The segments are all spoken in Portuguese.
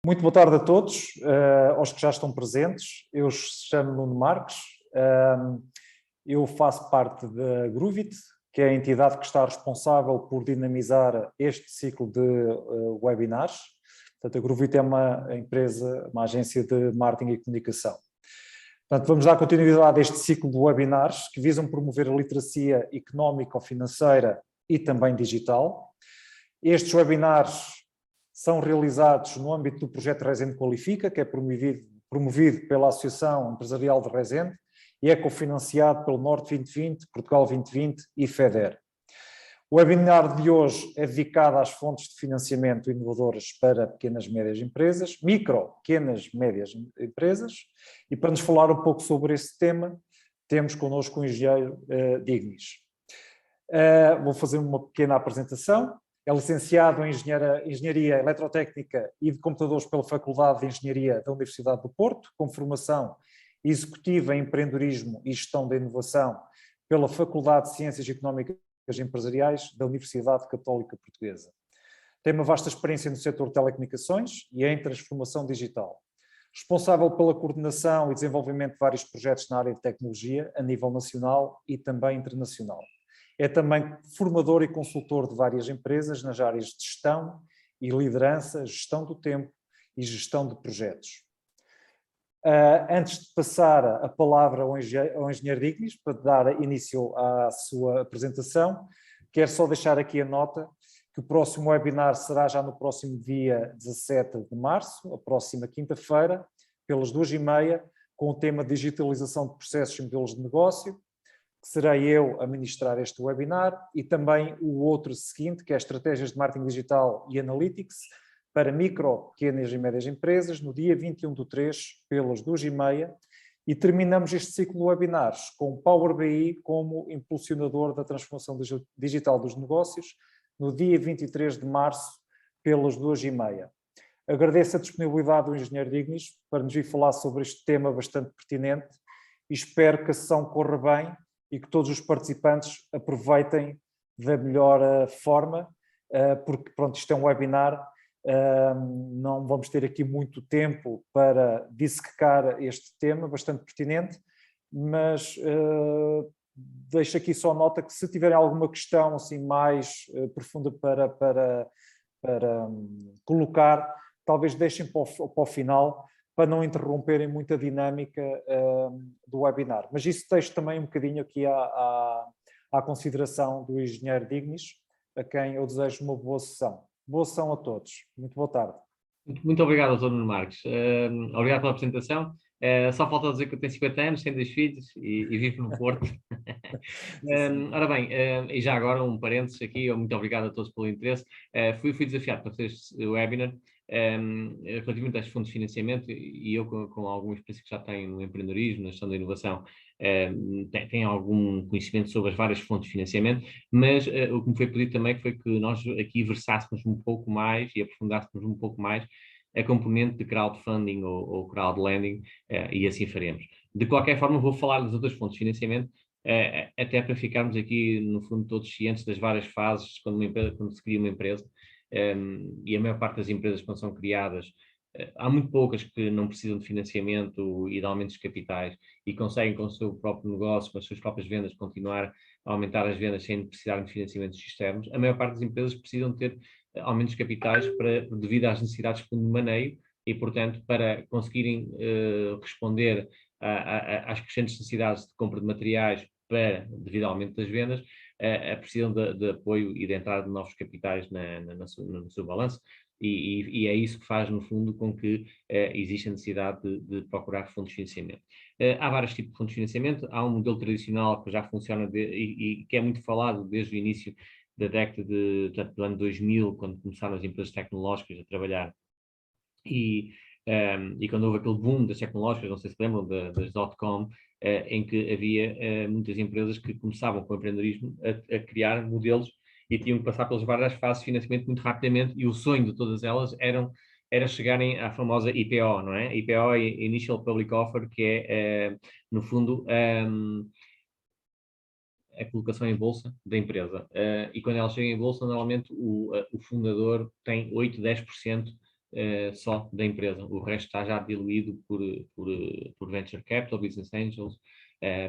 Muito boa tarde a todos, aos que já estão presentes. Eu chamo-me Nuno Marques, eu faço parte da Groovit, que é a entidade que está responsável por dinamizar este ciclo de webinars. Portanto, a Groovit é uma empresa, uma agência de marketing e comunicação. Portanto, vamos dar continuidade a este ciclo de webinars que visam promover a literacia económico-financeira e também digital. Estes webinars são realizados no âmbito do projeto Resende Qualifica, que é promovido pela Associação Empresarial de Resende e é cofinanciado pelo Norte 2020, Portugal 2020 e FEDER. O webinar de hoje é dedicado às fontes de financiamento inovadoras para pequenas e médias empresas, micro, pequenas e médias empresas, e para nos falar um pouco sobre esse tema, temos connosco o engenheiro Dignis. Vou fazer uma pequena apresentação. É licenciado em Engenharia Eletrotécnica e de Computadores pela Faculdade de Engenharia da Universidade do Porto, com formação executiva em Empreendedorismo e Gestão da Inovação pela Faculdade de Ciências Económicas e Empresariais da Universidade Católica Portuguesa. Tem uma vasta experiência no setor de telecomunicações e em transformação digital. Responsável pela coordenação e desenvolvimento de vários projetos na área de tecnologia a nível nacional e também internacional. É também formador e consultor de várias empresas nas áreas de gestão e liderança, gestão do tempo e gestão de projetos. Antes de passar a palavra ao engenheiro Dignis, para dar início à sua apresentação, quero só deixar aqui a nota que o próximo webinar será já no próximo dia 17 de março, a próxima quinta-feira, pelas 14h30, com o tema Digitalização de Processos e Modelos de Negócio, que serei eu a ministrar este webinar, e também o outro seguinte, que é Estratégias de Marketing Digital e Analytics para micro, pequenas e médias empresas, no dia 21/3, pelas 14h30, e terminamos este ciclo de webinars com o Power BI como impulsionador da transformação digital dos negócios, no dia 23 de março, pelas 14h30. Agradeço a disponibilidade do engenheiro Dignis para nos vir falar sobre este tema bastante pertinente e espero que a sessão corra bem e que todos os participantes aproveitem da melhor forma, porque pronto, isto é um webinar, não vamos ter aqui muito tempo para dissecar este tema bastante pertinente, mas deixo aqui só nota que se tiverem alguma questão assim mais profunda para colocar, talvez deixem para o final, para não interromperem muito a dinâmica do webinar. Mas isso deixo também um bocadinho aqui à consideração do engenheiro Dignis, a quem eu desejo uma boa sessão. Boa sessão a todos. Muito boa tarde. Muito obrigado, Dr. Nuno Marques. Obrigado pela apresentação. Só falta dizer que eu tenho 50 anos, tenho 2 filhos e vivo no Porto. Ora bem, e já agora um parênteses aqui, muito obrigado a todos pelo interesse. Fui desafiado para fazer este webinar relativamente às fontes de financiamento, e eu com alguma experiência que já tenho no empreendedorismo, na gestão da inovação, tenho algum conhecimento sobre as várias fontes de financiamento, mas o que me foi pedido também foi que nós aqui versássemos um pouco mais e aprofundássemos um pouco mais a componente de crowdfunding ou crowdlending, e assim faremos. De qualquer forma, vou falar das outras fontes de financiamento, até para ficarmos aqui, no fundo, todos cientes das várias fases quando se cria uma empresa, e a maior parte das empresas, quando são criadas, há muito poucas que não precisam de financiamento e de aumentos de capitais e conseguem, com o seu próprio negócio, com as suas próprias vendas, continuar a aumentar as vendas sem precisar de financiamentos externos. A maior parte das empresas precisam ter aumentos de capitais devido às necessidades de fundo de maneio e, portanto, para conseguirem responder às crescentes necessidades de compra de materiais devido ao aumento das vendas, precisam de apoio e de entrada de novos capitais no seu balanço, e é isso que faz, no fundo, com que exista a necessidade de procurar fontes de financiamento. Há vários tipos de fontes de financiamento. Há um modelo tradicional que já funciona e que é muito falado desde o início da década do ano 2000, quando começaram as empresas tecnológicas a trabalhar, e quando houve aquele boom das tecnológicas, não sei se lembram, das dot-com, em que havia muitas empresas que começavam com o empreendedorismo a criar modelos e tinham que passar pelas várias fases de financiamento muito rapidamente, e o sonho de todas elas era chegarem à famosa IPO, não é? IPO, Initial Public Offer, que é, no fundo, a colocação em bolsa da empresa. E quando ela chega em bolsa, normalmente o fundador tem 8, 10% só da empresa. O resto está já diluído por venture capital, business angels,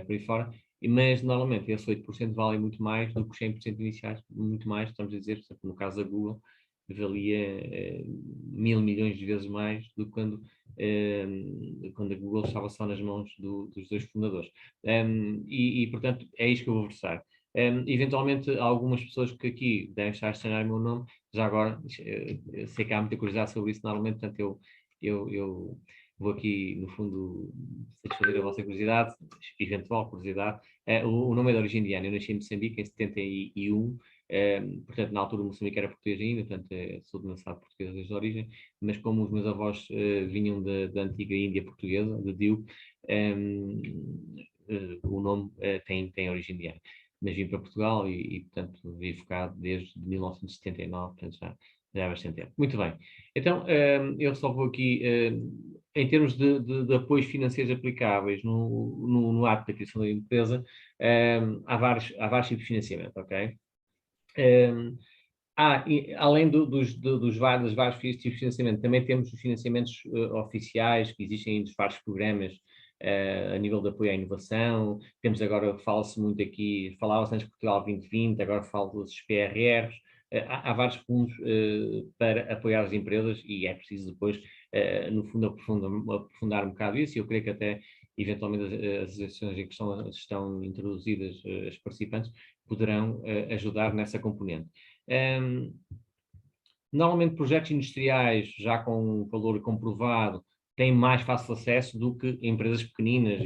por aí fora. Mas, normalmente, esses 8% valem muito mais do que os 100% iniciais, muito mais, estamos a dizer, por exemplo, no caso da Google, valia 1.000 milhões de vezes mais do que quando a Google estava só nas mãos dos dois fundadores. Portanto, é isto que eu vou versar. Eventualmente, há algumas pessoas que aqui devem estar a estranhar o meu nome, já agora, sei que há muita curiosidade sobre isso, normalmente, portanto, eu vou aqui, no fundo, satisfazer a vossa curiosidade, eventual curiosidade. O nome é de origem indiana, eu nasci em Moçambique em 71, portanto, na altura o Moçambique era português ainda, portanto, sou de nacionalidade portuguesa desde a origem, mas como os meus avós vinham da antiga Índia portuguesa, de Diu, o nome tem origem indiana. Mas vim para Portugal portanto, vivo cá desde 1979, portanto, já há bastante tempo. Muito bem. Então, eu só vou aqui, em termos de apoios financeiros aplicáveis no ato da criação da empresa, há vários tipos de financiamento, ok? Além das vários tipos de financiamento, também temos os financiamentos oficiais que existem dos vários programas a nível de apoio à inovação. Temos agora, fala-se muito aqui, falava-se antes de Portugal 2020, agora fala-se dos PRRs. Há vários fundos para apoiar as empresas e é preciso depois, no fundo, aprofundar um bocado isso, e eu creio que até, eventualmente, as associações em que estão introduzidas, as participantes, poderão ajudar nessa componente. Normalmente projetos industriais já com valor comprovado têm mais fácil acesso do que empresas pequeninas,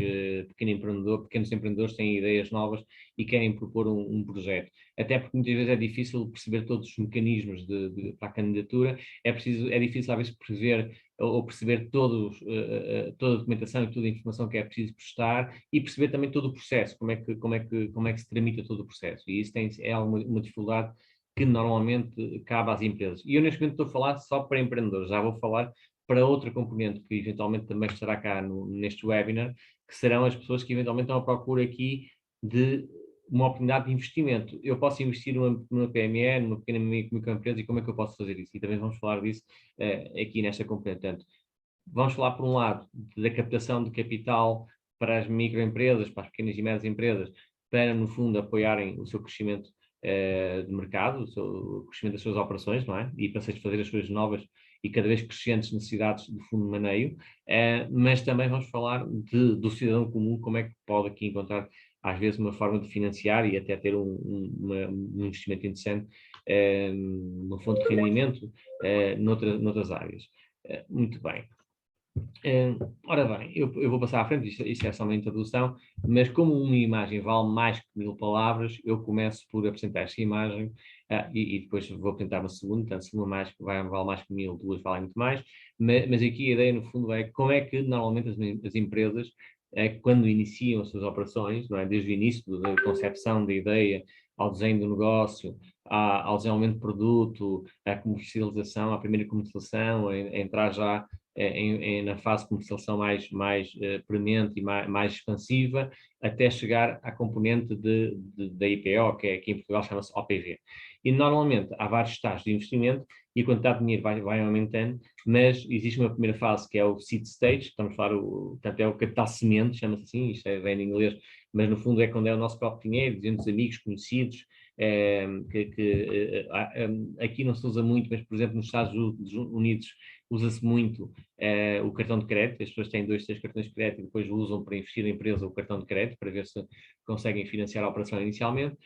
pequenos empreendedores têm ideias novas e querem propor um projeto. Até porque muitas vezes é difícil perceber todos os mecanismos para a candidatura, é difícil às vezes prever ou perceber toda a documentação e toda a informação que é preciso prestar e perceber também todo o processo, como é que se tramita todo o processo. E isso é uma dificuldade que normalmente cabe às empresas. E eu neste momento estou a falar só para empreendedores, já vou falar para outra componente que eventualmente também estará cá neste webinar, que serão as pessoas que eventualmente estão à procura aqui de uma oportunidade de investimento. Eu posso investir numa PME, numa pequena microempresa, e como é que eu posso fazer isso? E também vamos falar disso aqui nesta componente. Portanto, vamos falar, por um lado, da captação de capital para as microempresas, para as pequenas e médias empresas, para, no fundo, apoiarem o seu crescimento de mercado, o crescimento das suas operações, não é? E para satisfazer as suas novas e cada vez crescentes necessidades de fundo de maneio, mas também vamos falar do cidadão comum, como é que pode aqui encontrar, às vezes, uma forma de financiar e até ter um investimento interessante, uma fonte de rendimento noutras áreas. Muito bem. Ora bem, eu vou passar à frente, isto é só uma introdução, mas como uma imagem vale mais que 1000 palavras, eu começo por apresentar esta imagem e depois vou apresentar uma segunda, portanto, se uma vale mais que 1000, duas valem muito mais, mas aqui a ideia, no fundo, é como é que normalmente as empresas, quando iniciam as suas operações, não é? Desde o início da concepção da ideia, ao desenho do negócio, ao desenvolvimento de produto, à comercialização, à primeira comercialização, a entrar já na fase de comercialização mais premente e mais expansiva, até chegar à componente da IPO, que em Portugal chama-se OPV. E normalmente há vários estágios de investimento e a quantidade de dinheiro vai aumentando, mas existe uma primeira fase que é o seed stage, estamos a falar, portanto é o capital semente, chama-se assim, isto vem em inglês, mas no fundo é quando é o nosso próprio dinheiro, dizendo amigos, conhecidos, aqui não se usa muito, mas por exemplo nos Estados Unidos usa-se muito o cartão de crédito, as pessoas têm 2, 3 cartões de crédito e depois usam para investir na empresa o cartão de crédito, para ver se conseguem financiar a operação inicialmente.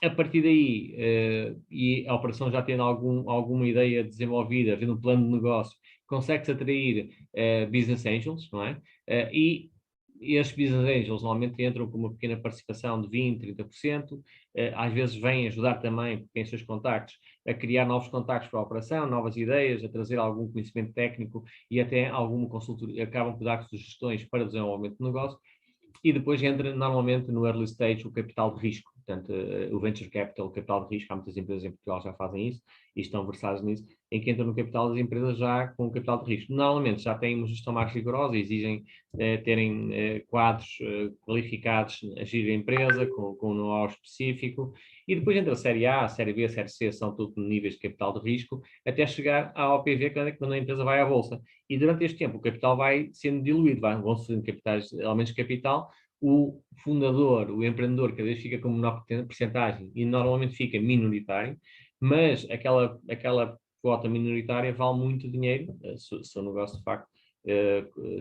A partir daí, e a operação já tendo alguma ideia desenvolvida, havendo um plano de negócio, consegue-se atrair business angels, não é? E estes business angels normalmente entram com uma pequena participação de 20%, 30%, às vezes vêm ajudar também, porque têm seus contactos, a criar novos contactos para a operação, novas ideias, a trazer algum conhecimento técnico e até alguma consultoria, acabam por dar sugestões para o desenvolvimento do negócio, e depois entra normalmente no early stage o capital de risco, portanto, o Venture Capital, o capital de risco, há muitas empresas em Portugal que já fazem isso e estão versadas nisso, em que entram no capital das empresas já com o capital de risco. Normalmente já têm uma gestão mais rigorosa, exigem terem quadros qualificados a gerir a empresa, com um know-how específico, e depois entra a Série A, a Série B, a Série C, são tudo níveis de capital de risco, até chegar à OPV, quando a empresa vai à Bolsa. E durante este tempo o capital vai sendo diluído, vão-se fazendo aumentos de capital, o fundador, o empreendedor, cada vez fica com menor porcentagem e normalmente fica minoritário, mas aquela quota minoritária vale muito dinheiro, se o negócio de facto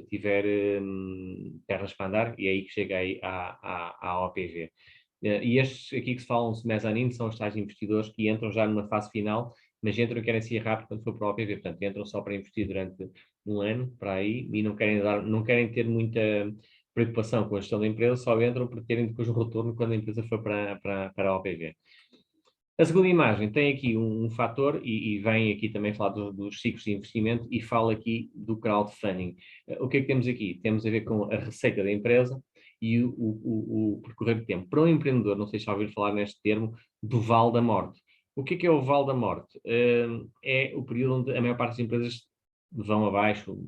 tiver pernas para andar, e é aí que chega aí à OPV. E estes aqui que se falam de mezzanine são os tais investidores que entram já numa fase final, mas entram e querem sair rápido quando for para a OPV, portanto entram só para investir durante um ano, para aí, e não querem ter muita preocupação com a gestão da empresa, só entram para terem depois um retorno quando a empresa for para a OPV. A segunda imagem tem aqui um fator, e vem aqui também falar dos ciclos de investimento, e fala aqui do crowdfunding. O que é que temos aqui? Temos a ver com a receita da empresa e o percorrer do tempo. Para um empreendedor, não sei se já ouviram falar neste termo, do vale da morte. O que é o vale da morte? É o período onde a maior parte das empresas vão abaixo,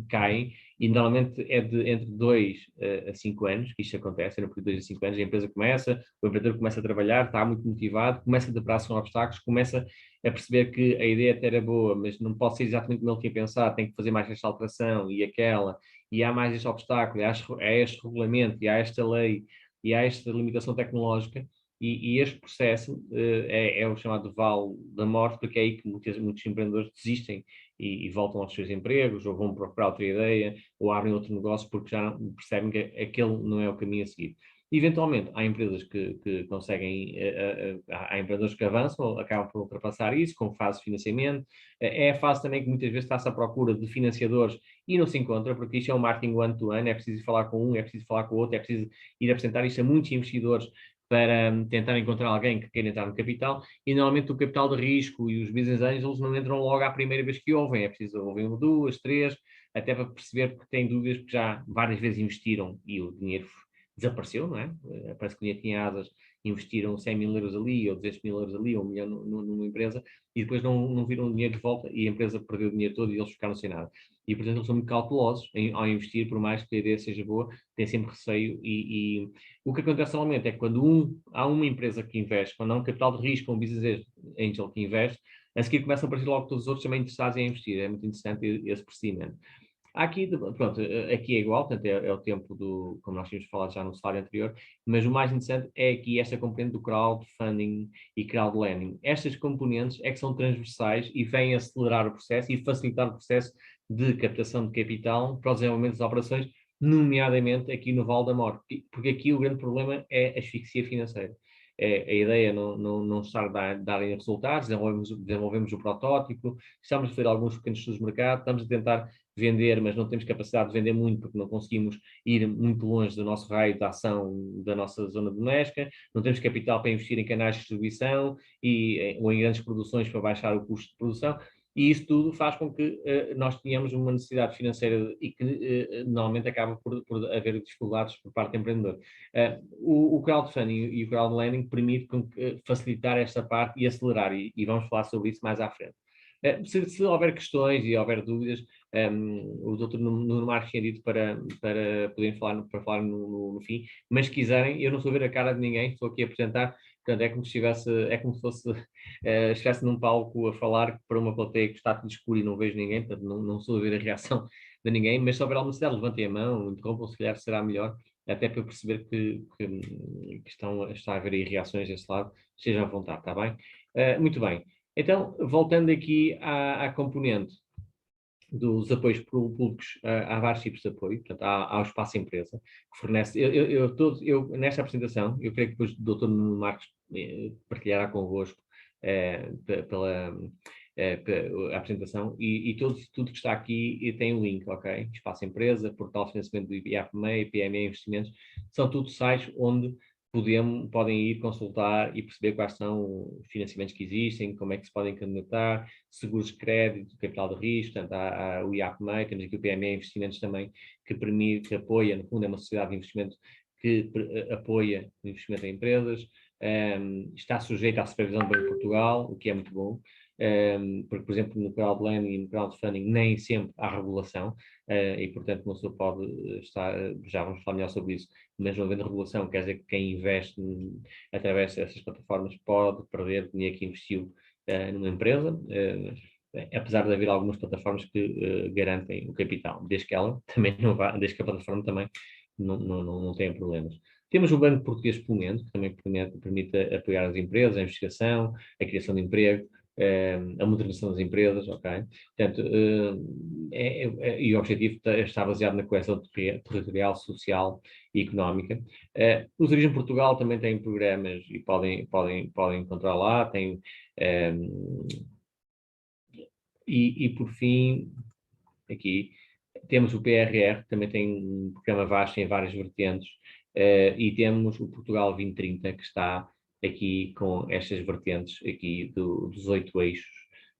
caem, e normalmente é entre 2 a 5 anos que isto acontece, no período de 2 a 5 anos, a empresa começa, o empreendedor começa a trabalhar, está muito motivado, começa a deparar-se com obstáculos, começa a perceber que a ideia até era boa, mas não pode ser exatamente como ele tinha pensado, tem que fazer mais esta alteração e aquela, e há mais este obstáculo, há este regulamento, e há esta lei, e há esta limitação tecnológica, e este processo é o chamado vale da morte, porque é aí que muitos empreendedores desistem e voltam aos seus empregos, ou vão procurar outra ideia, ou abrem outro negócio porque já percebem que aquele não é o caminho a seguir. Eventualmente, há empresas que conseguem, há empreendedores que avançam, acabam por ultrapassar isso, com fase de financiamento. É a fase também que muitas vezes está-se à procura de financiadores e não se encontra, porque isto é um marketing one-to-one, é preciso falar com um, é preciso falar com o outro, é preciso ir apresentar isto a muitos investidores para tentar encontrar alguém que queira entrar no capital, e normalmente o capital de risco e os business angels não entram logo à primeira vez que ouvem, é preciso ouvir uma, duas, três, até para perceber que têm dúvidas, porque já várias vezes investiram e o dinheiro desapareceu, não é? Parece que o dinheiro tinha asas, investiram 100 mil euros ali, ou 200 mil euros ali, ou 1 milhão numa empresa, e depois não viram o dinheiro de volta, e a empresa perdeu o dinheiro todo e eles ficaram sem nada. E, portanto, eles são muito cautelosos ao investir, por mais que a ideia seja boa, têm sempre receio, e o que acontece normalmente é que quando há uma empresa que investe, quando há um capital de risco, um business angel que investe, a seguir começam a aparecer logo todos os outros também interessados em investir. É muito interessante esse procedimento. Aqui, pronto, aqui é igual, portanto, é o tempo como nós tínhamos falado já no slide anterior, mas o mais interessante é aqui esta componente do crowdfunding e crowdlending. Estas componentes é que são transversais e vêm acelerar o processo e facilitar o processo de captação de capital para o desenvolvimento das operações, nomeadamente aqui no Vale da Morte, porque aqui o grande problema é a asfixia financeira. A ideia não estar a darem resultados, desenvolvemos o protótipo, estamos a fazer alguns pequenos estudos de mercado, estamos a tentar vender, mas não temos capacidade de vender muito porque não conseguimos ir muito longe do nosso raio de ação da nossa zona doméstica, não temos capital para investir em canais de distribuição ou em grandes produções para baixar o custo de produção, e isso tudo faz com que nós tenhamos uma necessidade financeira e que normalmente acaba por haver dificuldades por parte do empreendedor. O crowdfunding e o crowdlending permite facilitar esta parte e acelerar, e vamos falar sobre isso mais à frente. Se houver questões e houver dúvidas, o Dr. Nuno Marques tinha dito para poderem falar no fim, mas se quiserem, eu não estou a ver a cara de ninguém, estou aqui a apresentar, portanto é como se fosse, estivesse num palco a falar para uma plateia que está tudo escuro e não vejo ninguém, portanto não estou a ver a reação de ninguém, mas se houver alguma necessidade, levantem a mão, interrompam, se calhar será melhor, até para eu perceber que está a haver aí reações desse lado, estejam à vontade, está bem? Muito bem. Então, voltando aqui à componente dos apoios públicos, há vários tipos de apoio, portanto, há o espaço empresa, que fornece, nesta apresentação, eu creio que depois o Dr. Nuno Marques partilhará convosco pela apresentação, e tudo que está aqui tem um link, ok? Espaço empresa, portal de financiamento do IAPMEI, PME Investimentos, são tudo sites onde podem ir consultar e perceber quais são os financiamentos que existem, como é que se podem candidatar, seguros de crédito, capital de risco, portanto, há o IAPMEI, temos aqui o PME Investimentos também, que apoia, no fundo, é uma sociedade de investimento que apoia o investimento em empresas, está sujeito à supervisão do Banco de Portugal, o que é muito bom, porque, por exemplo, no crowdlending e no crowdfunding nem sempre há regulação, e, portanto, uma pessoa pode estar, já vamos falar melhor sobre isso, mas não havendo regulação, quer dizer que quem investe através dessas plataformas pode perder o dinheiro que investiu numa empresa, apesar de haver algumas plataformas que garantem o capital, desde que ela também não vá, desde que a plataforma também não tenha problemas. Temos o Banco Português de Fomento, que também permite apoiar as empresas, a investigação, a criação de emprego, a modernização das empresas, ok? Portanto, e o objetivo está baseado na coesão territorial, social e económica. O Turismo Portugal também tem programas e podem encontrar lá, tem... E por fim, aqui, temos o PRR, que também tem um programa vasto em várias vertentes, e temos o Portugal 2030, que está aqui com estas vertentes aqui dos 8 eixos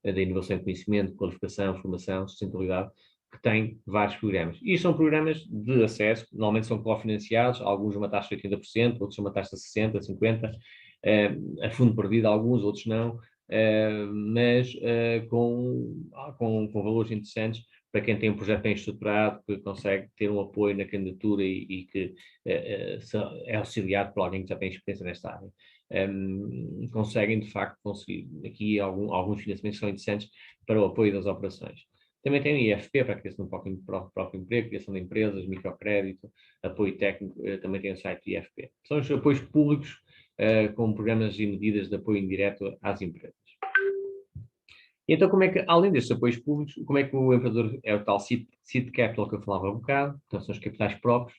da inovação e conhecimento, qualificação, formação, sustentabilidade, que tem vários programas. E são programas de acesso, normalmente são cofinanciados, alguns uma taxa de 80%, outros uma taxa de 60%, 50%, a fundo perdido alguns, outros não, mas com valores interessantes para quem tem um projeto bem estruturado, que consegue ter um apoio na candidatura e que é auxiliado por alguém que já tem experiência nesta área. Conseguem, de facto, conseguir aqui alguns financiamentos que são interessantes para o apoio das operações. Também tem o IFP, para a criação do próprio emprego, criação de empresas, microcrédito, apoio técnico, também tem o site do IFP. São os apoios públicos com programas e medidas de apoio indireto às empresas. E então, como é que, além destes apoios públicos, como é que o empreendedor é o tal seed capital que eu falava há um bocado, então são os capitais próprios,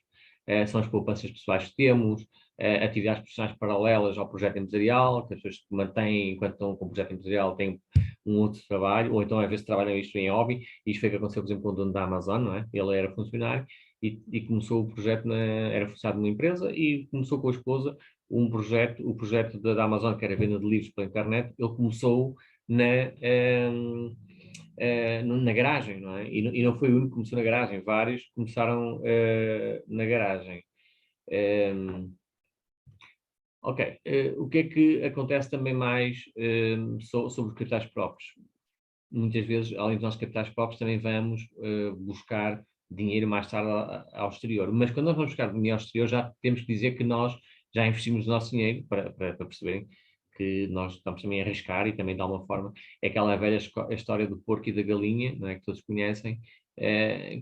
são as poupanças pessoais que temos, atividades profissionais paralelas ao projeto empresarial, que as pessoas que mantêm, enquanto estão com o projeto empresarial, têm um outro trabalho, ou então às vezes trabalham isto em hobby, e isto foi o que aconteceu, por exemplo, com o dono da Amazon, não é? Ele era funcionário e começou o projeto, era funcionário numa empresa e começou com a esposa o projeto da Amazon, que era a venda de livros pela internet, ele começou na garagem, não é? E não foi o único que começou na garagem, vários começaram na garagem. Ok, o que é que acontece também mais sobre os capitais próprios? Muitas vezes, além dos nossos capitais próprios, também vamos buscar dinheiro mais tarde ao exterior. Mas quando nós vamos buscar dinheiro ao exterior, já temos que dizer que nós já investimos o nosso dinheiro, para perceberem que nós estamos também a arriscar e também, de alguma forma, é aquela velha história do porco e da galinha, não é, que todos conhecem,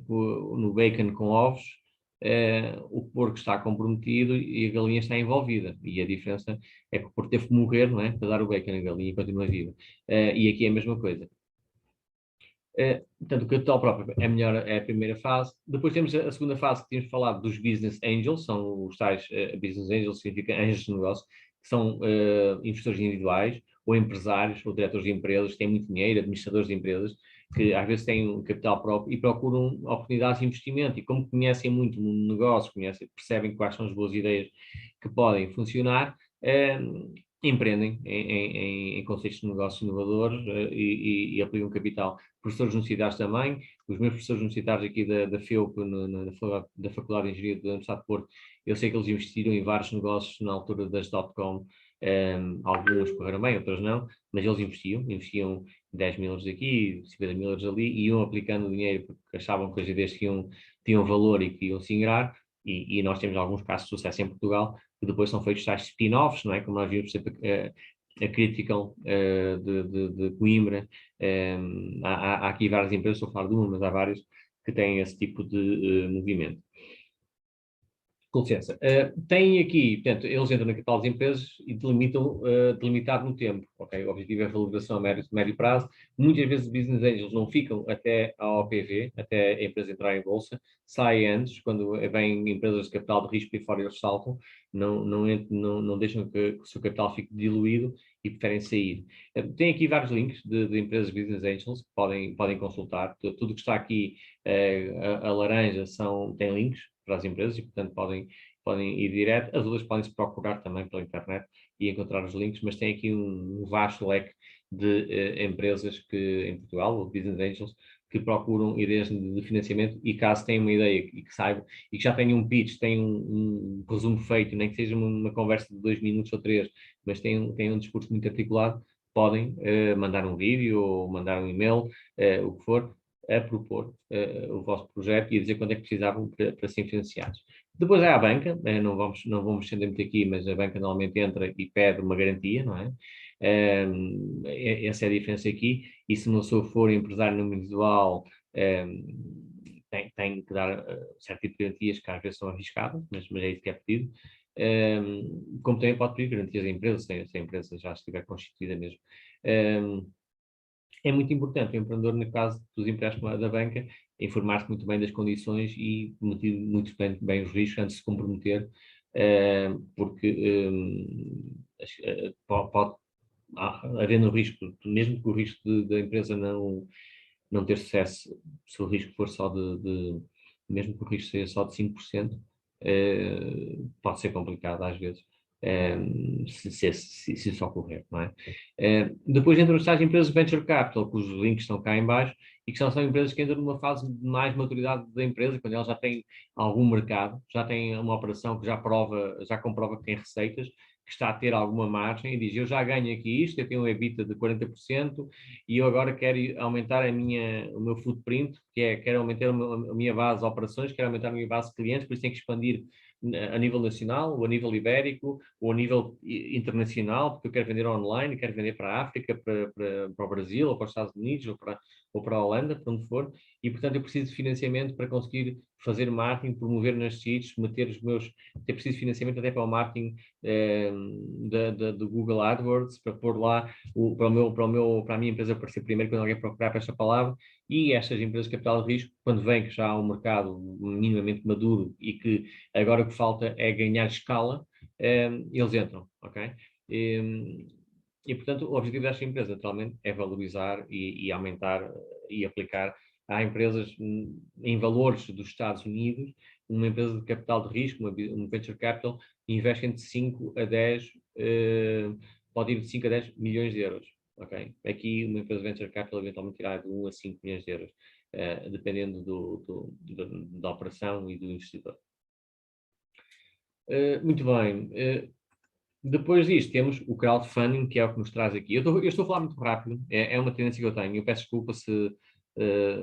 no bacon com ovos, o porco está comprometido e a galinha está envolvida. E a diferença é que o porco teve que morrer, não é, para dar o bacon, a galinha continua viva. E aqui é a mesma coisa. Portanto, o capital próprio é melhor, é a primeira fase. Depois temos a segunda fase, que tínhamos falado dos business angels, são os tais business angels, significa anjos de negócio, que são investidores individuais, ou empresários, ou diretores de empresas, que têm muito dinheiro, administradores de empresas, que às vezes têm um capital próprio e procuram oportunidades de investimento. E como conhecem muito o mundo do negócio, percebem quais são as boas ideias que podem funcionar, empreendem em conceitos de negócios inovadores e aplicam capital. Professores universitários também, os meus professores universitários aqui da FEUP, da Faculdade de Engenharia da Universidade de Porto, eu sei que eles investiram em vários negócios na altura das .com, alguns correram bem, outros não, mas eles investiam 10 mil euros aqui, 50 mil euros ali, e iam aplicando o dinheiro porque achavam que as ideias tinham valor e que iam se ingrar, e nós temos alguns casos de sucesso em Portugal, que depois são feitos tais spin-offs, não é? Como nós vimos sempre a Critical de Coimbra. Há aqui várias empresas, estou a falar de uma, mas há várias que têm esse tipo de movimento. Com licença. Tem aqui, portanto, eles entram naquelas tal empresas e delimitado no tempo, ok? O objetivo é a valoração a médio prazo. Muitas vezes os business angels não ficam até ao OPV, até a empresa entrar em bolsa, saem antes, quando vêm empresas de capital de risco e fora eles saltam, não deixam que o seu capital fique diluído e preferem sair. Tem aqui vários links de empresas business angels que podem consultar. Tudo que está aqui, a laranja, tem links para as empresas e, portanto, podem ir direto. As outras podem-se procurar também pela internet e encontrar os links, mas tem aqui um vasto leque de empresas que, em Portugal, ou business angels, que procuram ideias de financiamento e caso tenham uma ideia e que saibam e que já tenham um pitch, tenham um resumo feito, nem que seja uma conversa de 2 minutos ou 3, mas tenham um discurso muito articulado, podem mandar um vídeo ou mandar um e-mail, o que for, a propor o vosso projeto e a dizer quando é que precisavam para serem financiados. Depois há a banca, não vamos estender muito aqui, mas a banca normalmente entra e pede uma garantia, não é? Essa é a diferença aqui, e se uma pessoa for empresário no individual, tem que dar certo tipo de garantias que às vezes são arriscadas, mas é isso que é pedido. Como também pode pedir garantias à empresa, se a empresa já estiver constituída mesmo. É muito importante o empreendedor, no caso dos empréstimos da banca, informar-se muito bem das condições e medir muito bem os riscos antes de se comprometer, porque pode havendo o risco, mesmo que o risco da empresa não ter sucesso, se o risco for só mesmo que o risco seja só de 5%, pode ser complicado às vezes. Se isso ocorrer, não é? Depois entram as empresas de venture capital, cujos links estão cá em baixo, e que são empresas que entram numa fase de mais maturidade da empresa, quando elas já têm algum mercado, já têm uma operação que já comprova que tem receitas, que está a ter alguma margem, e diz, eu já ganho aqui isto, eu tenho um EBITDA de 40%, e eu agora quero aumentar o meu footprint, quero aumentar a minha base de operações, quero aumentar a minha base de clientes, por isso tenho que expandir a nível nacional, ou a nível ibérico, ou a nível internacional, porque eu quero vender online, quero vender para a África, para o Brasil, ou para os Estados Unidos, ou para a Holanda, para onde for, e portanto eu preciso de financiamento para conseguir fazer marketing, promover nas seeds, ter preciso de financiamento até para o marketing do Google AdWords, para pôr lá para a minha empresa aparecer primeiro quando alguém procurar para esta palavra, e estas empresas de capital de risco, quando vem que já há um mercado minimamente maduro e que agora o que falta é ganhar escala, eles entram, ok? E, portanto, o objetivo desta empresa, naturalmente, é valorizar e aumentar e aplicar. Há empresas em valores dos Estados Unidos, uma empresa de capital de risco, um venture capital, investe entre 5 a 10, pode ir de 5 a 10 milhões de euros. Okay? Aqui, uma empresa de venture capital eventualmente irá de 1 a 5 milhões de euros, dependendo da operação e do investidor. Muito bem. Depois disto, temos o crowdfunding, que é o que nos traz aqui. Eu estou a falar muito rápido, é uma tendência que eu tenho. Eu peço desculpa se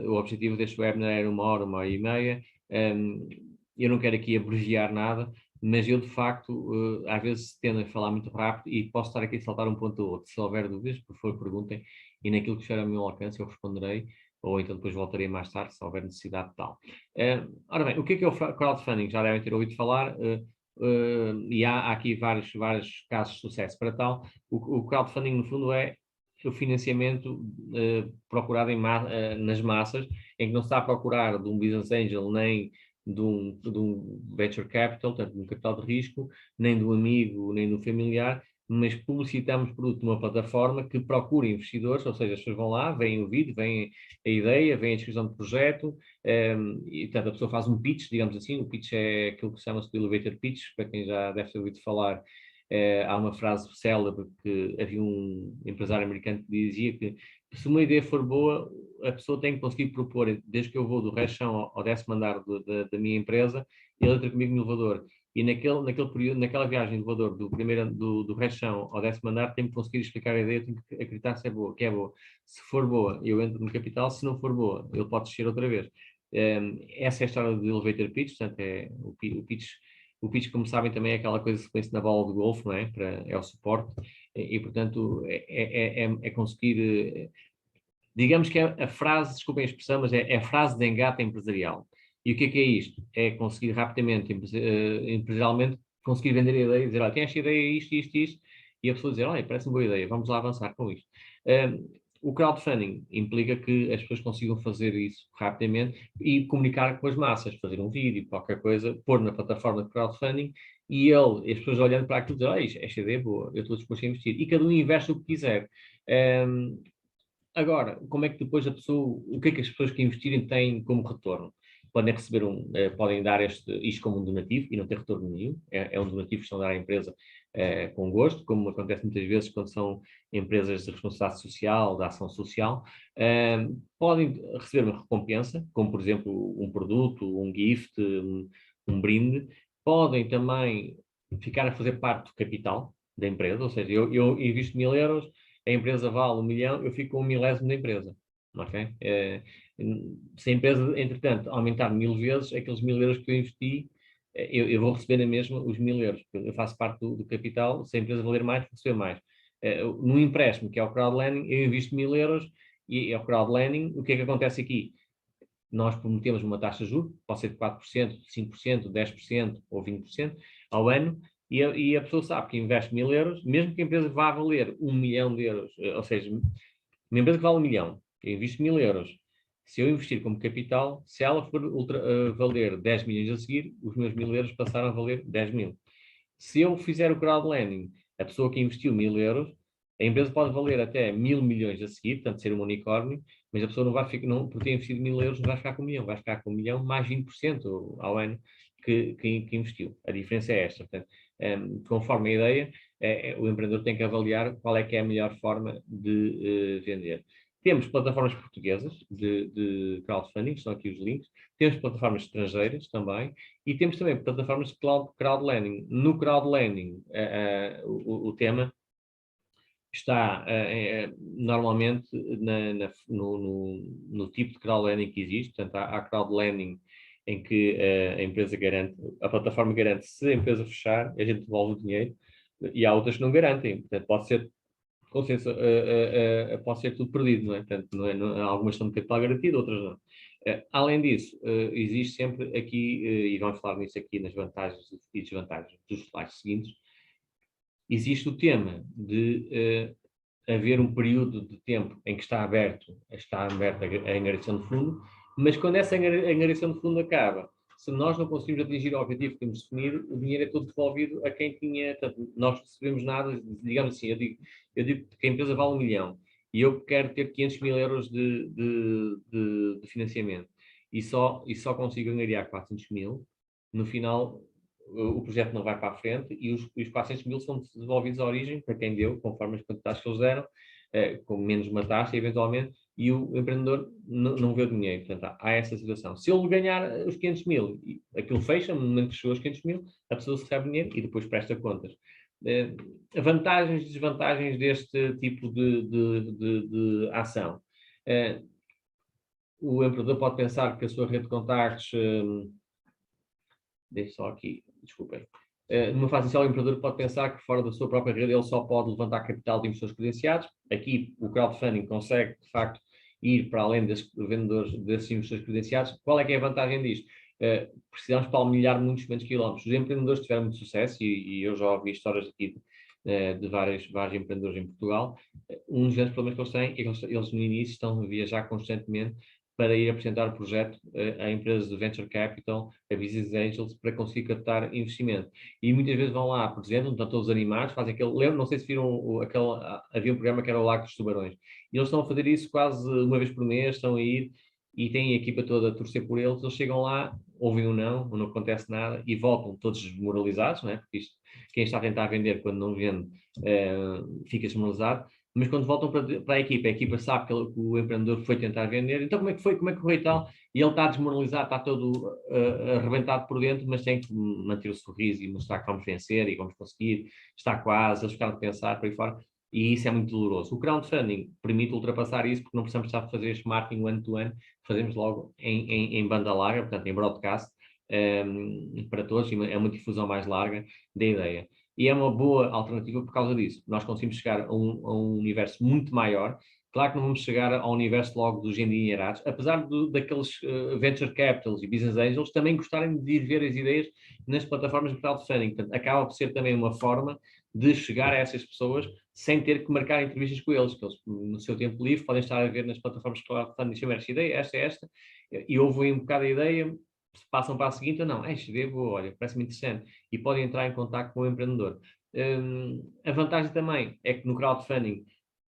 o objetivo deste webinar era 1 hora e meia. Eu não quero aqui abreviar nada, mas eu, de facto, às vezes tendo a falar muito rápido e posso estar aqui a saltar um ponto ou outro. Se houver dúvidas, por favor, perguntem, e naquilo que estiver ao meu alcance eu responderei, ou então depois voltarei mais tarde, se houver necessidade de tal. Ora bem, o que é o crowdfunding? Já devem ter ouvido falar. E há aqui vários casos de sucesso para tal. O crowdfunding, no fundo, é o financiamento procurado nas massas, em que não se está a procurar de um business angel, nem de um venture capital, portanto, de um capital de risco, nem de um amigo, nem de um familiar, mas publicitamos produto numa plataforma que procura investidores, ou seja, as pessoas vão lá, veem o vídeo, veem a ideia, veem a descrição do projeto, e portanto a pessoa faz um pitch, digamos assim. O pitch é aquilo que chama-se de elevator pitch, para quem já deve ter ouvido falar. Há uma frase célebre que havia um empresário americano que dizia que se uma ideia for boa, a pessoa tem que conseguir propor, desde que eu vou do rechão ao 10º andar da minha empresa, ele entra comigo no elevador. E naquele período, naquela viagem do elevador, do rechão ao 10º andar, tenho que conseguir explicar a ideia, tenho que acreditar se é boa, que é boa. Se for boa, eu entro no capital; se não for boa, ele pode descer outra vez. Essa é a história do elevator pitch, portanto, é o pitch, como sabem, também é aquela coisa que se conhece na bola de golfe, não é? É o suporte, e portanto, é conseguir, digamos que a frase, desculpem a expressão, mas é a frase de engate empresarial. E o que é isto? É conseguir rapidamente, empresarialmente, conseguir vender a ideia e dizer, olha, tem esta ideia, isto, e a pessoa dizer, olha, parece uma boa ideia, vamos lá avançar com isto. O crowdfunding implica que as pessoas consigam fazer isso rapidamente e comunicar com as massas, fazer um vídeo, qualquer coisa, pôr na plataforma de crowdfunding, e as pessoas olhando para aquilo dizem, esta ideia é boa, eu estou disposto a investir. E cada um investe o que quiser. Agora, como é que depois o que é que as pessoas que investirem têm como retorno? podem receber podem dar isto como um donativo e não ter retorno nenhum. É um donativo que estão a dar à empresa com gosto, como acontece muitas vezes quando são empresas de responsabilidade social, de ação social. Podem receber uma recompensa, como por exemplo um produto, um gift, um brinde. Podem também ficar a fazer parte do capital da empresa, ou seja, eu invisto 1000 euros, a empresa vale 1 milhão, eu fico com 1 milésimo da empresa. Okay? Se a empresa, entretanto, aumentar 1000 vezes, aqueles 1000 euros que eu investi, eu vou receber na mesma os 1000 euros. Eu faço parte do capital, se a empresa valer mais, vou receber mais. No empréstimo, que é o crowdlending, eu invisto 1000 euros e é o crowdlending. O que é que acontece aqui? Nós prometemos uma taxa de juros, pode ser de 4%, 5%, 10% ou 20% ao ano, e a pessoa sabe que investe 1000 euros, mesmo que a empresa vá valer 1 milhão de euros, ou seja, uma empresa que vale 1 milhão, eu invisto 1000 euros. Se eu investir como capital, se ela for valer 10 milhões a seguir, os meus 1000 euros passaram a valer 10 mil. Se eu fizer o crowdlending, a pessoa que investiu 1000 euros, a empresa pode valer até 1000 milhões a seguir, portanto ser um unicórnio, mas a pessoa não vai ficar, não, por ter investido 1000 euros, não vai ficar com 1 milhão, vai ficar com 1 milhão mais 20% ao ano que investiu. A diferença é esta. Portanto, conforme a ideia, o empreendedor tem que avaliar qual é que é a melhor forma de vender. Temos plataformas portuguesas de crowdfunding, estão aqui os links. Temos plataformas estrangeiras também. E temos também plataformas de crowdlending. No crowdlending, o tema está normalmente no tipo de crowdlending que existe. Portanto, há crowdlending em que a empresa garante, a plataforma garante, se a empresa fechar, a gente devolve o dinheiro, e há outras que não garantem. Portanto, pode ser tudo perdido, não é? Portanto, algumas são de capital garantido, outras não. Além disso, existe sempre aqui, e vamos falar nisso aqui nas vantagens e desvantagens dos slides seguintes, existe o tema de haver um período de tempo em que está aberta a angariação de fundo, mas quando essa angariação de fundo acaba, se nós não conseguimos atingir o objetivo que temos definido, o dinheiro é todo devolvido a quem tinha. Portanto, nós não recebemos nada, digamos assim, eu digo que a empresa vale 1 milhão e eu quero ter 500 mil euros de financiamento e só consigo angariar 400 mil, no final o projeto não vai para a frente e os 400 mil são devolvidos à origem, para quem deu, conforme as quantidades que eles deram, com menos uma taxa, eventualmente, e o empreendedor não vê o dinheiro. Portanto, há essa situação. Se ele ganhar os 500 mil, aquilo fecha, no momento que chegou aos 500 mil, a pessoa recebe dinheiro e depois presta contas. Vantagens e desvantagens deste tipo de ação. O empreendedor pode pensar que a sua rede de contactos... deixe só aqui, desculpem. Numa fase inicial, o empreendedor pode pensar que fora da sua própria rede ele só pode levantar capital de investidores credenciados. Aqui o crowdfunding consegue, de facto, ir para além desses vendedores, desses investidores credenciados. Qual é que é a vantagem disto? Precisamos palmilhar muitos menos quilómetros. Os empreendedores tiveram muito sucesso e eu já ouvi histórias aqui de vários empreendedores em Portugal. Um dos grandes problemas que eles têm é que eles no início estão a viajar constantemente para ir apresentar o projeto a empresas de venture capital, a business angels, para conseguir captar investimento. E muitas vezes vão lá, apresentam, estão todos animados, fazem aquele... Lembro, não sei se viram havia um programa que era o Lago dos Tubarões. E eles estão a fazer isso quase uma vez por mês, estão a ir e têm a equipa toda a torcer por eles. Eles chegam lá, ouvem ou não acontece nada e voltam todos desmoralizados, não é? Porque isto, quem está a tentar vender quando não vende fica desmoralizado. Mas quando voltam para a equipa sabe que o empreendedor foi tentar vender, então como é que foi, como é que foi e tal, e ele está desmoralizado, está todo arrebentado por dentro, mas tem que manter o sorriso e mostrar que vamos vencer e vamos conseguir, está quase, eles ficaram a pensar por aí fora, e isso é muito doloroso. O crowdfunding permite ultrapassar isso, porque não precisamos estar a fazer este marketing one-to-one, fazemos logo em banda larga, portanto em broadcast, para todos, é uma difusão mais larga da ideia. E é uma boa alternativa por causa disso. Nós conseguimos chegar a um universo muito maior. Claro que não vamos chegar ao universo logo dos endinheirados, apesar daqueles venture capitals e business angels também gostarem de ir ver as ideias nas plataformas de crowdfunding. Portanto, acaba por ser também uma forma de chegar a essas pessoas sem ter que marcar entrevistas com eles, que eles no seu tempo livre podem estar a ver nas plataformas de crowdfunding, deixa-me ver esta ideia, esta, e ouvem um bocado a ideia, passam para a seguinte ou não, esta ideia é boa, olha, parece-me interessante, e podem entrar em contato com o empreendedor. A vantagem também é que no crowdfunding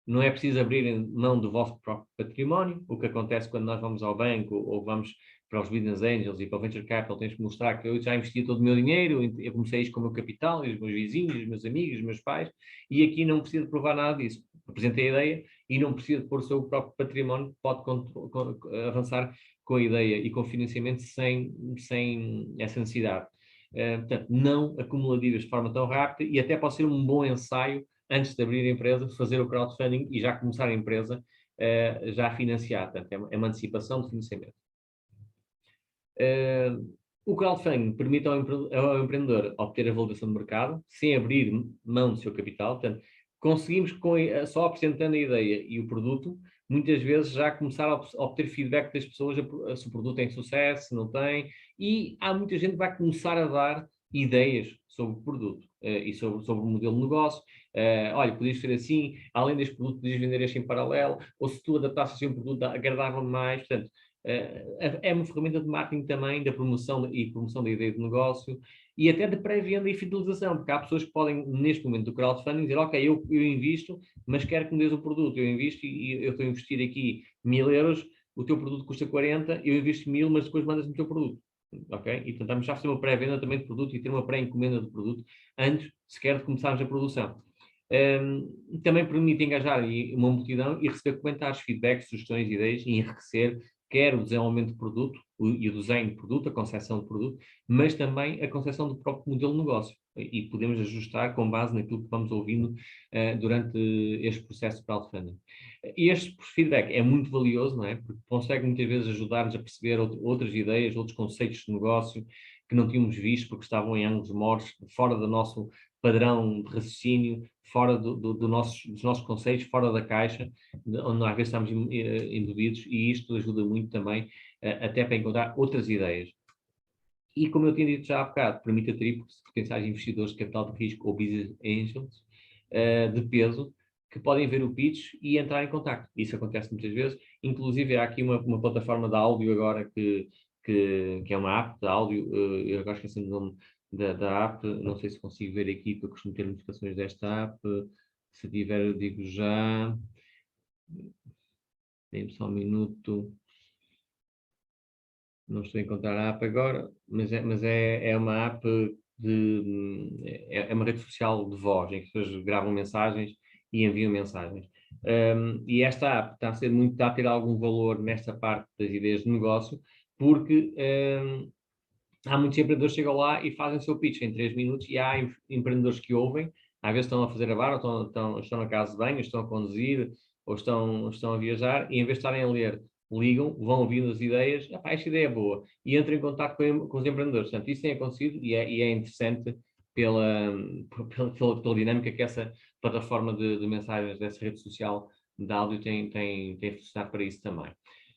não é preciso abrir mão do vosso próprio património. O que acontece quando nós vamos ao banco ou vamos para os Business Angels e para o Venture Capital, tens que mostrar que eu já investi todo o meu dinheiro, eu comecei isto com o meu capital, e os meus vizinhos, os meus amigos, os meus pais, e aqui não preciso provar nada disso. Apresentei a ideia e não preciso pôr o seu próprio património, pode avançar com a ideia e com o financiamento sem essa necessidade. Portanto, não acumula dívidas de forma tão rápida e até pode ser um bom ensaio antes de abrir a empresa, fazer o crowdfunding e já começar a empresa já financiada. Portanto, é uma antecipação de financiamento. O crowdfunding permite ao empreendedor obter a validação do mercado sem abrir mão do seu capital. Portanto, conseguimos, só apresentando a ideia e o produto, muitas vezes já começar a obter feedback das pessoas se o produto tem sucesso, se não tem, e há muita gente que vai começar a dar ideias sobre o produto e sobre o modelo de negócio. Olha, podias ser assim, além deste produto, podias vender este em paralelo, ou se tu adaptasses a um produto, agradava-me mais. Portanto, é uma ferramenta de marketing também, da promoção da ideia de negócio e até de pré-venda e fidelização, porque há pessoas que podem, neste momento do crowdfunding, dizer, ok, eu invisto, mas quero que me dês o produto, eu invisto e eu estou a investir aqui 1000 euros, o teu produto custa 40, eu invisto 1000, mas depois mandas-me o teu produto. Ok? E tentamos já fazer uma pré-venda também de produto e ter uma pré-encomenda de produto antes sequer de começarmos a produção. Também permite engajar uma multidão e receber comentários, feedbacks, sugestões, ideias e enriquecer quer o desenvolvimento do produto e o desenho do produto, a concepção do produto, mas também a concepção do próprio modelo de negócio. E podemos ajustar com base naquilo que vamos ouvindo durante este processo de crowdfunding. E este feedback é muito valioso, não é? Porque consegue muitas vezes ajudar-nos a perceber outras ideias, outros conceitos de negócio que não tínhamos visto porque estavam em ângulos mortos, fora do nosso padrão de raciocínio, fora dos nossos conceitos, fora da caixa, onde às vezes estamos imbuídos, e isto ajuda muito também, até para encontrar outras ideias. E como eu tinha dito já há bocado, permite atrair potenciais investidores de capital de risco ou business angels de peso, que podem ver o pitch e entrar em contato. Isso acontece muitas vezes. Inclusive, há aqui uma plataforma de áudio agora que é uma app de áudio, eu agora esqueci o nome da app, não sei se consigo ver aqui, porque eu costumo ter notificações desta app. Se tiver, eu digo já. Dê-me só um minuto. Não estou a encontrar a app agora, mas é uma app é uma rede social de voz, em que as pessoas gravam mensagens e enviam mensagens. E esta app está a ter algum valor nesta parte das ideias de negócio, porque há muitos empreendedores que chegam lá e fazem o seu pitch em 3 minutos, e há empreendedores que ouvem, às vezes estão a fazer a barra, estão na casa de banho, estão a conduzir, ou estão a viajar, e em vez de estarem a ler, ligam, vão ouvindo as ideias, esta ideia é boa, e entram em contato com os empreendedores. Portanto, isso tem acontecido e é interessante pela dinâmica que essa plataforma de mensagens dessa rede social de áudio tem funcionado para isso também.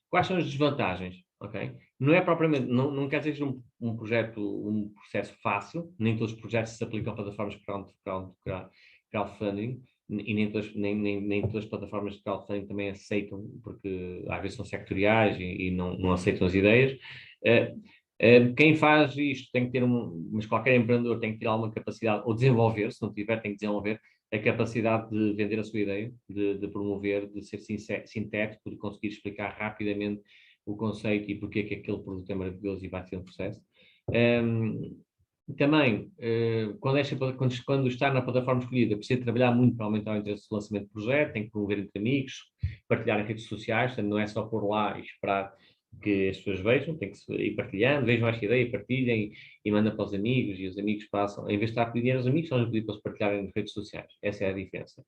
Quais são as desvantagens? Okay? Não é propriamente, não quer dizer que seja um processo fácil, nem todos os projetos se aplicam a plataformas de crowdfunding, e nem todas as plataformas de crowdfunding também aceitam, porque às vezes são sectoriais e não aceitam as ideias. Quem faz isto tem que ter mas qualquer empreendedor tem que ter alguma capacidade, ou desenvolver, se não tiver, tem que desenvolver a capacidade de vender a sua ideia, de promover, de ser sintético, de conseguir explicar rapidamente o conceito e porque é que aquele produto é maravilhoso e vai ser um processo. Também, quando está na plataforma escolhida, precisa trabalhar muito para aumentar o interesse do lançamento do projeto, tem que promover entre amigos, partilhar em redes sociais, portanto, não é só pôr lá e esperar que as pessoas vejam, tem que ir partilhando, vejam esta ideia, partilhem e mandam para os amigos, e os amigos passam, em vez de estar a pedir dinheiro aos amigos, são a pedir para eles partilharem nas redes sociais. Essa é a diferença.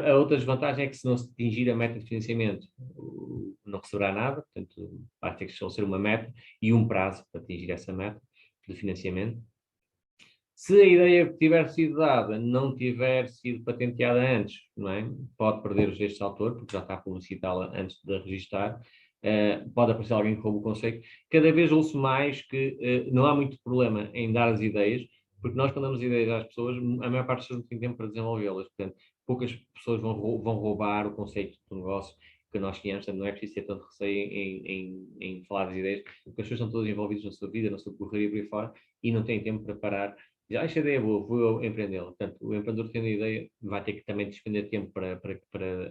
A outra desvantagem é que, se não se atingir a meta de financiamento, não receberá nada, portanto, vai ter que estabelecer uma meta e um prazo para atingir essa meta de financiamento. Se a ideia que tiver sido dada não tiver sido patenteada antes, não é? Pode perder os direitos de autor, porque já está a publicitá-la antes de registrar. Pode aparecer alguém que rouba o conceito. Cada vez ouço mais que não há muito problema em dar as ideias, porque nós, quando damos ideias às pessoas, a maior parte das pessoas não tem tempo para desenvolvê-las. Portanto, poucas pessoas vão roubar o conceito do negócio que nós tínhamos. Portanto, não é preciso ter tanto receio em falar das ideias, porque as pessoas estão todas envolvidas na sua vida, na sua correria por aí fora, e não têm tempo para parar diz, esta ideia é boa, vou eu empreendê-la. Portanto, o empreendedor tendo a ideia vai ter que também despender tempo para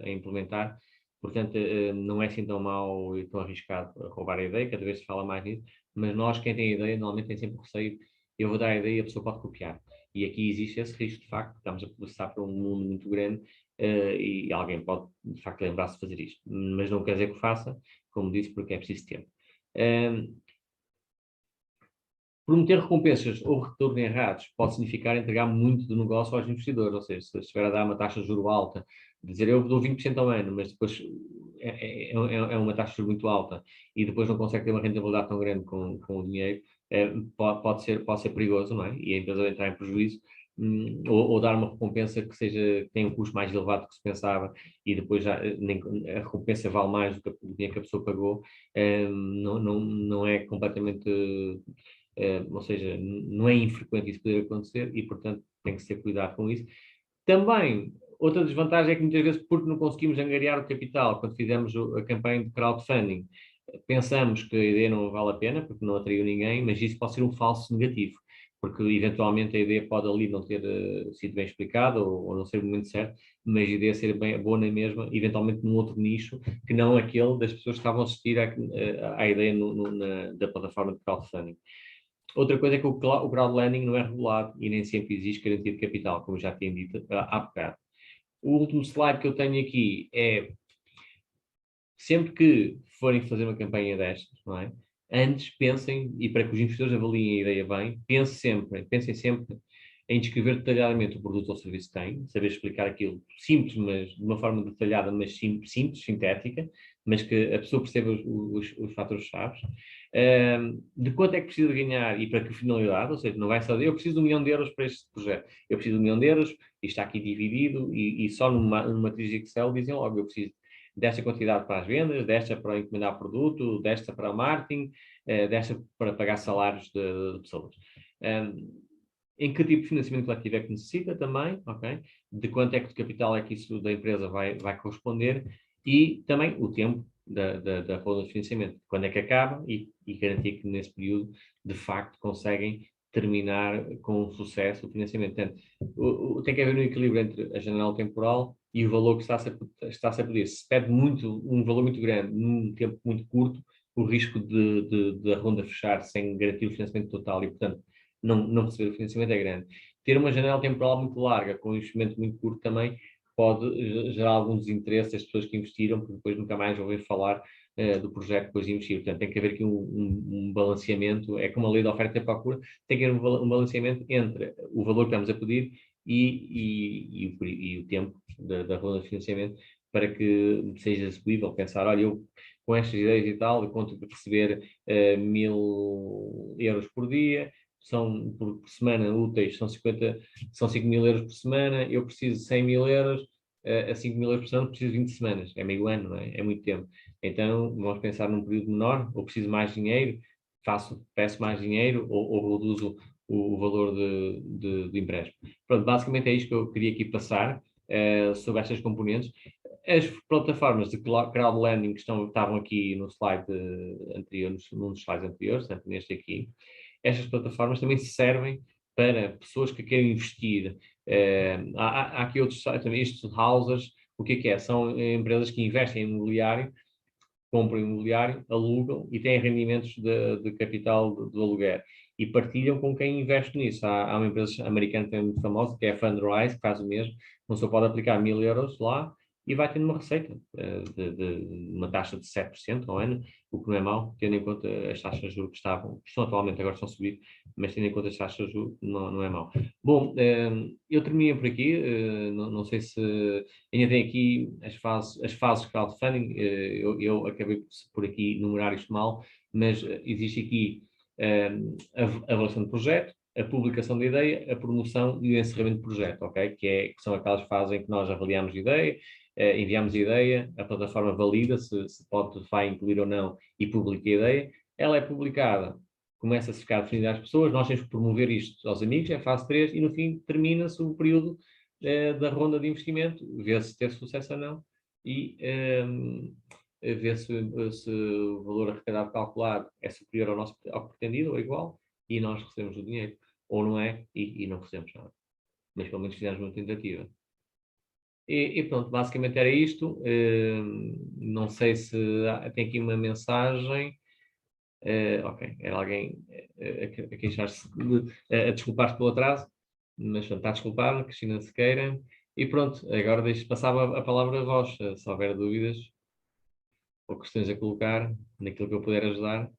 a implementar. Portanto, não é assim tão mau e tão arriscado roubar a ideia, cada vez se fala mais nisso, mas nós, quem tem a ideia, normalmente tem sempre receio, eu vou dar a ideia e a pessoa pode copiar. E aqui existe esse risco, de facto, estamos a publicitar para um mundo muito grande, e alguém pode, de facto, lembrar-se de fazer isto. Mas não quer dizer que o faça, como disse, porque é preciso tempo. Prometer recompensas ou retorno errados pode significar entregar muito do negócio aos investidores, ou seja, se estiver a dar uma taxa de juro alta, dizer eu dou 20% ao ano, mas depois é uma taxa de juro muito alta e depois não consegue ter uma rentabilidade tão grande com o dinheiro, pode ser perigoso, não é? E a empresa entrar em prejuízo, ou dar uma recompensa que tenha um custo mais elevado do que se pensava e depois a recompensa vale mais do que o dinheiro que a pessoa pagou, não é completamente ou seja, não é infrequente isso poder acontecer e, portanto, tem que ser cuidado com isso. Também, outra desvantagem é que muitas vezes, porque não conseguimos angariar o capital, quando fizemos a campanha de crowdfunding, pensamos que a ideia não vale a pena, porque não atraiu ninguém, mas isso pode ser um falso negativo, porque eventualmente a ideia pode ali não ter sido bem explicada ou não ser o momento certo, mas a ideia ser bem boa na mesma, eventualmente num outro nicho, que não aquele das pessoas que estavam a assistir à ideia da plataforma de crowdfunding. Outra coisa é que o crowdlending não é regulado e nem sempre existe garantia de capital, como já tinha dito há bocado. O último slide que eu tenho aqui é, sempre que forem fazer uma campanha destas, não é? Antes pensem, e para que os investidores avaliem a ideia bem, pensem sempre em descrever detalhadamente o produto ou serviço que têm, saber explicar aquilo simples, mas de uma forma detalhada, mas simples, sintética, mas que a pessoa perceba os fatores-chave. De quanto é que precisa ganhar e para que finalidade, ou seja, não vai só dizer, eu preciso de 1 milhão de euros para este projeto, eu preciso de 1 milhão de euros, e está aqui dividido, e só numa matriz de Excel dizem logo, eu preciso desta quantidade para as vendas, desta para encomendar produto, desta para marketing, desta para pagar salários de pessoas. Em que tipo de financiamento coletivo é que necessita também, ok? De quanto é que de capital é que isso da empresa vai corresponder e também o tempo da ronda de financiamento, quando é que acaba e garantir que nesse período, de facto, conseguem terminar com sucesso o financiamento. Portanto, tem que haver um equilíbrio entre a janela temporal e o valor que está-se a pedir. Se pede um valor muito grande num tempo muito curto, o risco de a ronda fechar sem garantir o financiamento total e, portanto, não receber o financiamento é grande. Ter uma janela temporal muito larga, com um investimento muito curto também, pode gerar algum desinteresse das pessoas que investiram, porque depois nunca mais ouvir falar do projeto depois de investir. Portanto, tem que haver aqui um balanceamento, é como a lei da oferta e da procura, tem que haver um balanceamento entre o valor que estamos a pedir e o tempo da ronda de financiamento para que seja execuível pensar, olha, eu com estas ideias e tal, eu conto receber 1.000 euros por dia, por semana úteis, são 5.000 euros por semana, eu preciso de 100.000 euros, a 5.000 euros por semana preciso de 20 semanas, é meio ano, não é? É muito tempo. Então, vamos pensar num período menor, ou preciso mais dinheiro, peço mais dinheiro, ou reduzo o valor de empréstimo. Pronto, basicamente é isto que eu queria aqui passar sobre estas componentes. As plataformas de crowdlending que estavam aqui no slide anterior, num dos slides anteriores, portanto, neste aqui, estas plataformas também servem para pessoas que querem investir. Há aqui outros sites também, estes houses, o que é? São empresas que investem em imobiliário, compram imobiliário, alugam e têm rendimentos de capital do aluguer e partilham com quem investe nisso. Há uma empresa americana também muito famosa, que é a Fundrise, que faz o mesmo. Uma pessoa pode aplicar 1.000 euros lá e vai tendo uma receita de uma taxa de 7% ao ano, o que não é mau, tendo em conta as taxas de juros que estão atualmente, agora estão a subir, mas tendo em conta as taxas de juros, não é mau. Bom, eu termino por aqui, não sei se ainda tem aqui as fases de crowdfunding, eu acabei por aqui enumerar isto mal, mas existe aqui a avaliação do projeto, a publicação da ideia, a promoção e o encerramento do projeto, ok? Que são aquelas fases em que nós avaliamos a ideia, enviamos a ideia, a plataforma valida se vai incluir ou não e publica a ideia, ela é publicada, começa a ficar definida às pessoas, nós temos que promover isto aos amigos, é a fase 3 e no fim termina-se o período da ronda de investimento, ver se teve sucesso ou não e ver se o valor arrecadado calculado é superior ao pretendido ou igual e nós recebemos o dinheiro. ou não é, e não fizemos nada. Mas pelo menos fizemos uma tentativa. E pronto, basicamente era isto. Não sei se tem aqui uma mensagem. Ok, era alguém a queixar-se, a desculpar-se pelo atraso, mas pronto, está desculpado, Cristina Sequeira. E pronto, agora passava a palavra a vós, se houver dúvidas ou questões a colocar, naquilo que eu puder ajudar.